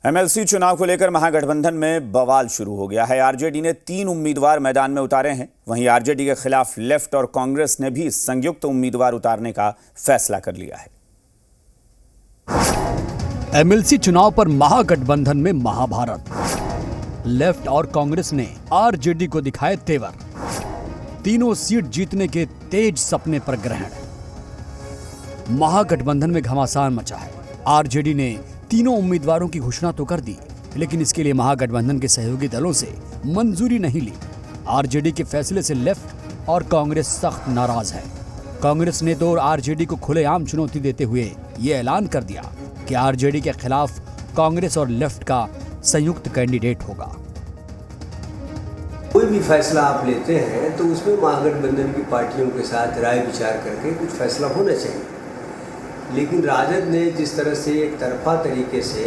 MLC चुनाव को लेकर महागठबंधन में बवाल शुरू हो गया है। आरजेडी ने 3 उम्मीदवार मैदान में उतारे हैं। वहीं आरजेडी के खिलाफ लेफ्ट और कांग्रेस ने भी संयुक्त उम्मीदवार उतारने का फैसला कर लिया है। एमएलसी चुनाव पर महागठबंधन में महाभारत। लेफ्ट और कांग्रेस ने आरजेडी को दिखाए तेवर। तीनों सीट जीतने के तेज सपने पर ग्रहण। महागठबंधन में घमासान मचा है। आरजेडी ने तीनों उम्मीदवारों की घोषणा तो कर दी, लेकिन इसके लिए महागठबंधन के सहयोगी दलों से मंजूरी नहीं ली। आरजेडी के फैसले से लेफ्ट और कांग्रेस सख्त नाराज है। कांग्रेस ने तो आरजेडी को खुलेआम चुनौती देते हुए ये ऐलान कर दिया कि आरजेडी के खिलाफ कांग्रेस और लेफ्ट का संयुक्त कैंडिडेट होगा। कोई भी फैसला आप लेते हैं तो उसमें महागठबंधन की पार्टियों के साथ राय विचार करके कुछ फैसला होना चाहिए। लेकिन राजद ने जिस तरह से एक तरफा तरीके से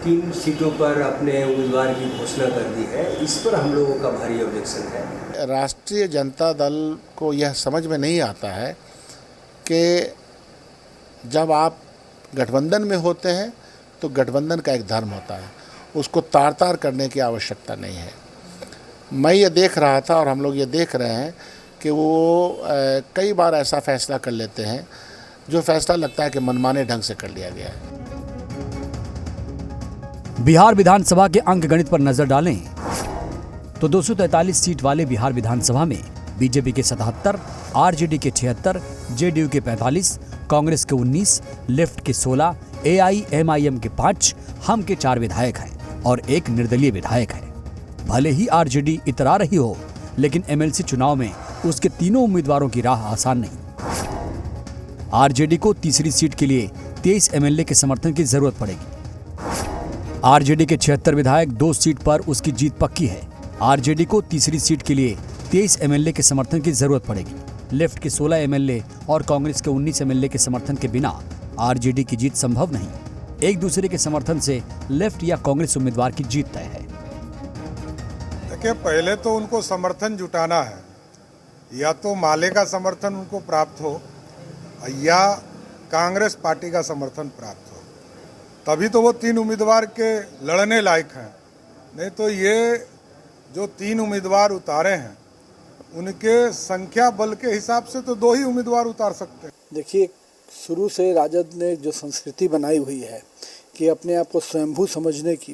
3 सीटों पर अपने उम्मीदवार की घोषणा कर दी है, इस पर हम लोगों का भारी ऑब्जेक्शन है। राष्ट्रीय जनता दल को यह समझ में नहीं आता है कि जब आप गठबंधन में होते हैं तो गठबंधन का एक धर्म होता है, उसको तार करने की आवश्यकता नहीं है। मैं ये देख रहा था और हम लोग ये देख रहे हैं कि वो कई बार ऐसा फैसला कर लेते हैं जो फैसला लगता है कि मनमाने ढंग से कर लिया गया है। बिहार विधानसभा के अंक गणित पर नजर डालें तो 243 सीट वाले बिहार विधानसभा में बीजेपी के 77, आरजेडी के 76, जेडीयू के 45, कांग्रेस के 19, लेफ्ट के 16, एआईएमआईएम के 5, हम के 4 विधायक हैं और 1 निर्दलीय विधायक है। भले ही आरजेडी इतरा रही हो, लेकिन एमएलसी चुनाव में उसके तीनों उम्मीदवारों की राह आसान नहीं। आरजेडी को तीसरी सीट के लिए 23 एमएलए के समर्थन की जरूरत पड़ेगी। आरजेडी के 76 विधायक 2 सीट पर उसकी जीत पक्की है। आरजेडी को तीसरी सीट के लिए 23 एमएलए के समर्थन की जरूरत पड़ेगी। लेफ्ट के 16 एमएलए और कांग्रेस के 19 एमएलए के समर्थन के बिना आरजेडी की जीत संभव नहीं। एक दूसरे के समर्थन से लेफ्ट या कांग्रेस उम्मीदवार की जीत तय है। देखिए, पहले तो उनको समर्थन जुटाना है, या तो माले का समर्थन उनको प्राप्त हो या कांग्रेस पार्टी का समर्थन प्राप्त हो, तभी तो वो 3 उम्मीदवार के लड़ने लायक हैं। नहीं तो ये जो 3 उम्मीदवार उतारे हैं उनके संख्या बल के हिसाब से तो 2 ही उम्मीदवार उतार सकते हैं। देखिए, शुरू से राजद ने जो संस्कृति बनाई हुई है कि अपने आप को स्वयंभू समझने की,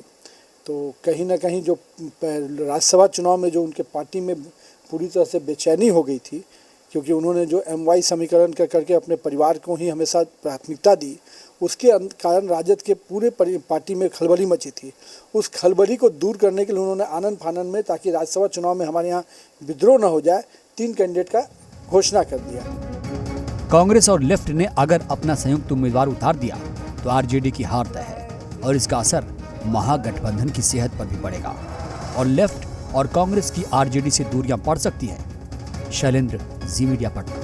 तो कहीं ना कहीं जो राज्यसभा चुनाव में जो उनके पार्टी में पूरी तरह से बेचैनी हो गई थी, क्योंकि उन्होंने जो MY समीकरण करके अपने परिवार को ही हमेशा प्राथमिकता दी, उसके कारण राजद के पूरे पार्टी में खलबली मची थी। उस खलबली को दूर करने के लिए उन्होंने आनंद फानंद में, ताकि राज्यसभा चुनाव में हमारे यहाँ विद्रोह न हो जाए, 3 कैंडिडेट का घोषणा कर दिया। कांग्रेस और लेफ्ट ने अगर अपना संयुक्त उम्मीदवार उतार दिया तो आरजेडी की हार तय है और इसका असर महागठबंधन की सेहत पर भी पड़ेगा और लेफ्ट और कांग्रेस की आरजेडी से दूरियां पड़ सकती हैं। शैलेंद्र, जी मीडिया, पटना।